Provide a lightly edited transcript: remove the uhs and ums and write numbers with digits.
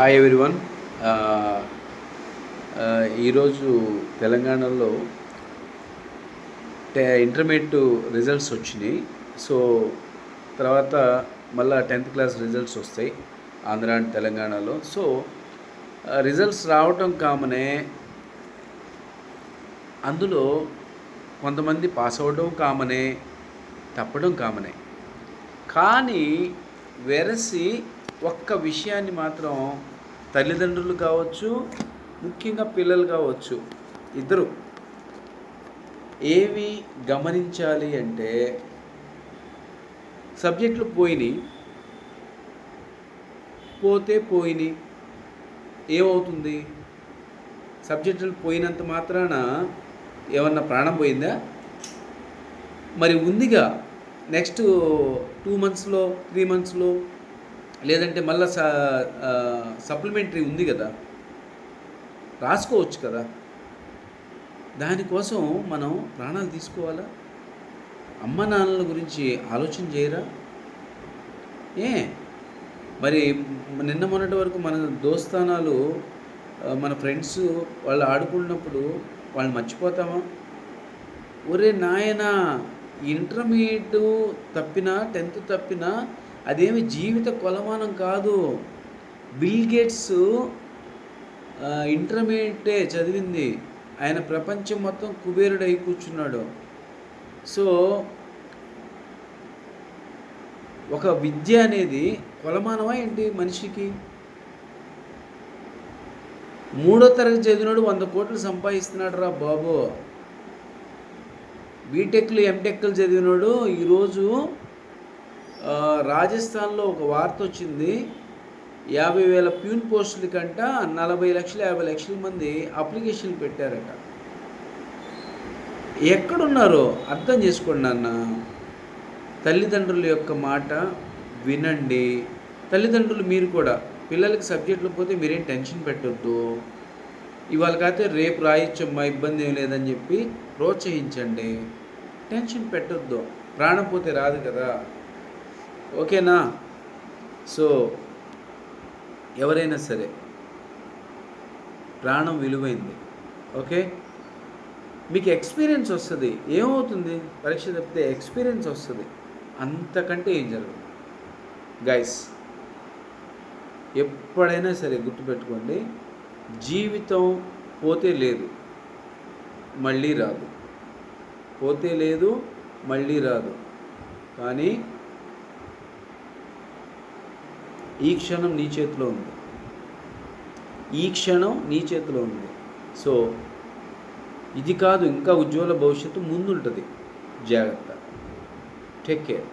Hi everyone. ఈరోజు తెలంగాణలో intermediate results వచ్చినాయి. సో తర్వాత మళ్ళీ 10th క్లాస్ రిజల్ట్స్ వస్తాయి ఆంధ్ర అండ్ తెలంగాణలో. సో రిజల్ట్స్ రావటం కామనే, అందులో కొంతమంది పాస్ అవ్వడం కామనే, తప్పడం కామనే. కానీ వెరసి ఒక్క విషయాన్ని మాత్రం తల్లిదండ్రులు కావచ్చు, ముఖ్యంగా పిల్లలు కావచ్చు, ఇద్దరు ఏవి గమనించాలి అంటే, సబ్జెక్టులు పోతే పోయినాయి, ఏమవుతుంది? సబ్జెక్టులు పోయినంత మాత్రాన ఏమన్నా ప్రాణం పోయిందా? మరి ఉందిగా, నెక్స్ట్ 2 monthsలో 3 monthsలో లేదంటే మళ్ళీ సప్లిమెంటరీ ఉంది కదా, రాసుకోవచ్చు కదా. దానికోసం మనం ప్రాణాలు తీసుకోవాలా? అమ్మ నాన్నల గురించి ఆలోచన చేయరా? మరి నిన్న మొన్నటి వరకు మన దోస్తానాలు, మన ఫ్రెండ్స్ వాళ్ళు ఆడుకున్నప్పుడు వాళ్ళు మర్చిపోతామా? ఒరే నాయనా, ఇంటర్మీడియట్ తప్పినా 10th తప్పినా అదేమి జీవిత కొలమానం కాదు. బిల్ గేట్స్ ఇంటర్మీడియటే చదివింది, ఆయన ప్రపంచం మొత్తం కుబేరుడు అయి కూర్చున్నాడు. సో ఒక విద్య అనేది కొలమానమా ఏంటి మనిషికి? 3వ తరగతి చదివినాడు 100 కోట్లు సంపాదిస్తున్నాడు రా బాబు. బీటెక్లు ఎంటెక్లు చదివినాడు ఈరోజు రాజస్థాన్లో ఒక వార్త వచ్చింది, 50,000 ప్యూన్ పోస్టుల కంట 40 లక్షలు 50 లక్షల మంది అప్లికేషన్లు పెట్టారట. ఎక్కడున్నారో అర్థం చేసుకోండి అన్న. తల్లిదండ్రుల యొక్క మాట వినండి. తల్లిదండ్రులు మీరు కూడా పిల్లలకి సబ్జెక్టులు పోతే మీరేం టెన్షన్ పెట్టొద్దు. ఇవాళ కాకపోతే రేపు రాయొచ్చమ్మా, ఇబ్బంది ఏం లేదని చెప్పి ప్రోత్సహించండి. టెన్షన్ పెట్టొద్దు, ప్రాణం పోతే రాదు కదా. ఓకేనా? సో ఎవరైనా సరే ప్రాణం విలువైంది. ఓకే, మీకు ఎక్స్పీరియన్స్ వస్తుంది. ఏమవుతుంది? పరీక్ష తప్పితే ఎక్స్పీరియన్స్ వస్తుంది, అంతకంటే ఏం జరగదు. గైస్, ఎప్పుడైనా సరే గుర్తుపెట్టుకోండి, జీవితం పోతే లేదు, మళ్ళీ రాదు. పోతే లేదు, మళ్ళీ రాదు. కానీ ఈ క్షణం నీ చేతిలో ఉంది. ఈ క్షణం నీ చేతిలో ఉంది. సో ఇది కాదు, ఇంకా ఉజ్వల భవిష్యత్తు ముందుంటుంది. జాగ్రత్త. Take care.